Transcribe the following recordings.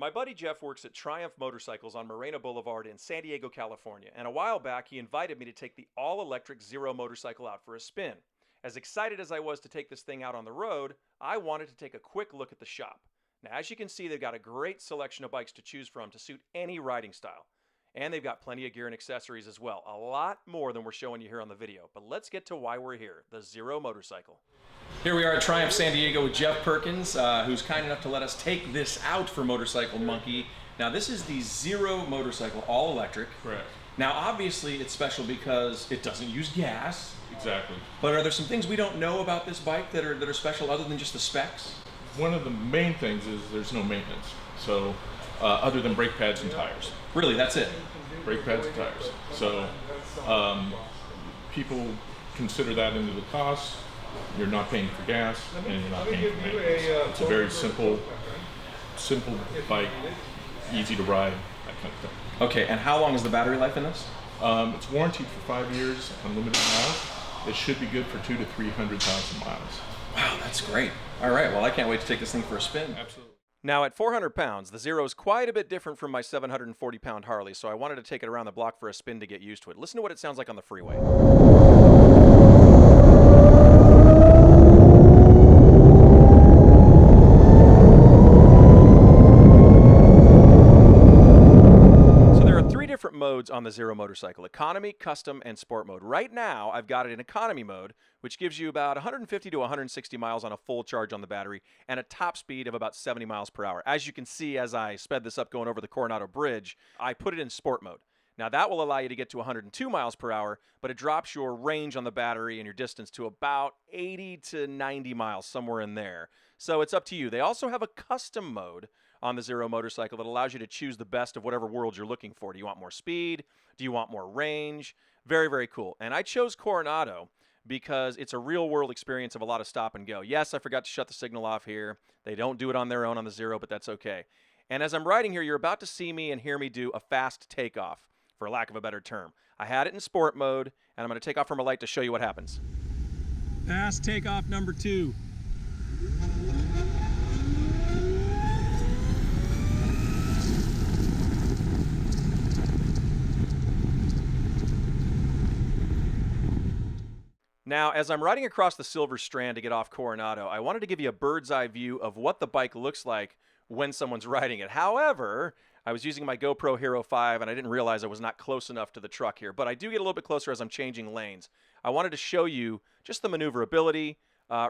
My buddy Jeff works at Triumph Motorcycles on Morena Boulevard in San Diego, California, and a while back he invited me to take the all-electric Zero motorcycle out for a spin. As excited as I was to take this thing out on the road, I wanted to take a quick look at the shop. Now, as you can see, they've got a great selection of bikes to choose from to suit any riding style. And they've got plenty of gear and accessories as well, a lot more than we're showing you here on the video. But let's get to why we're here, the Zero motorcycle. Here we are at Triumph San Diego with Jeff Perkins, who's kind enough to let us take this out for Motorcycle Monkey. Now this is the Zero motorcycle, all electric. Correct. Now obviously it's special because it doesn't use gas. Exactly. But are there some things we don't know about this bike that are special other than just the specs? One of the main things is there's no maintenance. So other than brake pads and tires. Really, that's it? Brake pads and tires. So people consider that into the cost. You're not paying for gas and you're not paying for maintenance. It's a very simple bike, easy to ride, that kind of thing. Okay, and how long is the battery life in this? It's warranted for 5 years, unlimited miles. It should be good for 200,000 to 300,000 miles. Wow, that's great. All right, well, I can't wait to take this thing for a spin. Absolutely. Now, at 400 pounds, the Zero is quite a bit different from my 740-pound Harley, so I wanted to take it around the block for a spin to get used to it. Listen to what it sounds like on the freeway. Different modes on the Zero motorcycle: economy, custom, and sport mode. Right now I've got it in economy mode, which gives you about 150 to 160 miles on a full charge on the battery and a top speed of about 70 miles per hour. As you can see, as I sped this up going over the Coronado Bridge, I put it in sport mode. Now that will allow you to get to 102 miles per hour, but it drops your range on the battery and your distance to about 80 to 90 miles, somewhere in there. So it's up to you. They also have a custom mode on the Zero motorcycle that allows you to choose the best of whatever world you're looking for. Do you want more speed? Do you want more range? Very, very cool. And I chose Coronado because it's a real world experience of a lot of stop and go. Yes, I forgot to shut the signal off here. They don't do it on their own on the Zero, but that's okay. And as I'm riding here, you're about to see me and hear me do a fast takeoff, for lack of a better term. I had it in sport mode, and I'm going to take off from a light to show you what happens. Fast takeoff number 2. Now, as I'm riding across the Silver Strand to get off Coronado, I wanted to give you a bird's eye view of what the bike looks like when someone's riding it. However, I was using my GoPro Hero 5 and I didn't realize I was not close enough to the truck here, but I do get a little bit closer as I'm changing lanes. I wanted to show you just the maneuverability,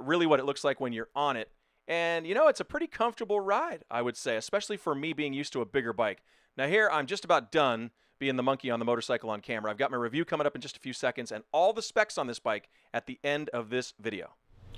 really what it looks like when you're on it. And, you know, it's a pretty comfortable ride, I would say, especially for me being used to a bigger bike. Now here, I'm just about done being the monkey on the motorcycle on camera. I've got my review coming up in just a few seconds and all the specs on this bike at the end of this video.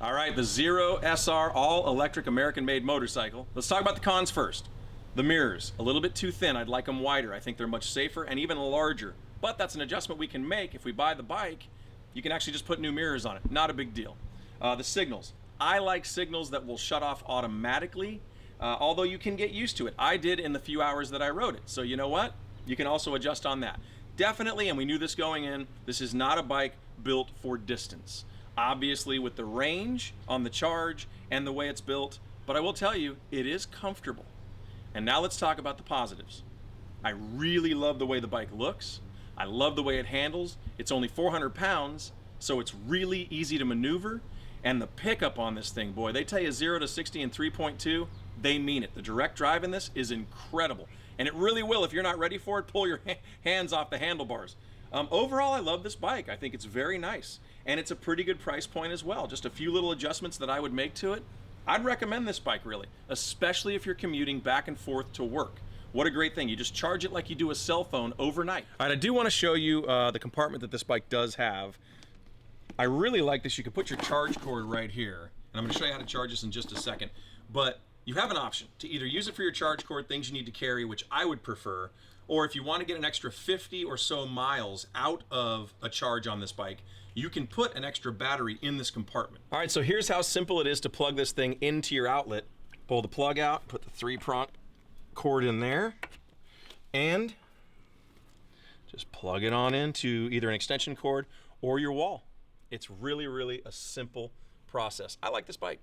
All right, the Zero SR all-electric American-made motorcycle. Let's talk about the cons first. The mirrors, a little bit too thin. I'd like them wider. I think they're much safer and even larger. But that's an adjustment we can make. If we buy the bike, you can actually just put new mirrors on it. Not a big deal. The signals. I like signals that will shut off automatically, although you can get used to it. I did in the few hours that I rode it. So you know what? You can also adjust on that. Definitely, and we knew this going in, this is not a bike built for distance. Obviously with the range on the charge and the way it's built, but I will tell you, it is comfortable. And now let's talk about the positives. I really love the way the bike looks. I love the way it handles. It's only 400 pounds, so it's really easy to maneuver. And the pickup on this thing, boy, they tell you 0 to 60 in 3.2, they mean it. The direct drive in this is incredible. And it really will, if you're not ready for it, pull your hands off the handlebars. Overall, I love this bike. I think it's very nice. And it's a pretty good price point as well. Just a few little adjustments that I would make to it. I'd recommend this bike, really, especially if you're commuting back and forth to work. What a great thing. You just charge it like you do a cell phone overnight. All right, I do want to show you the compartment that this bike does have. I really like this. You can put your charge cord right here. And I'm going to show you how to charge this in just a second. But you have an option to either use it for your charge cord, things you need to carry, which I would prefer, or if you want to get an extra 50 or so miles out of a charge on this bike, you can put an extra battery in this compartment. All right, so here's how simple it is to plug this thing into your outlet. Pull the plug out, put the 3-prong cord in there, and just plug it on into either an extension cord or your wall. It's really, really a simple process. I like this bike.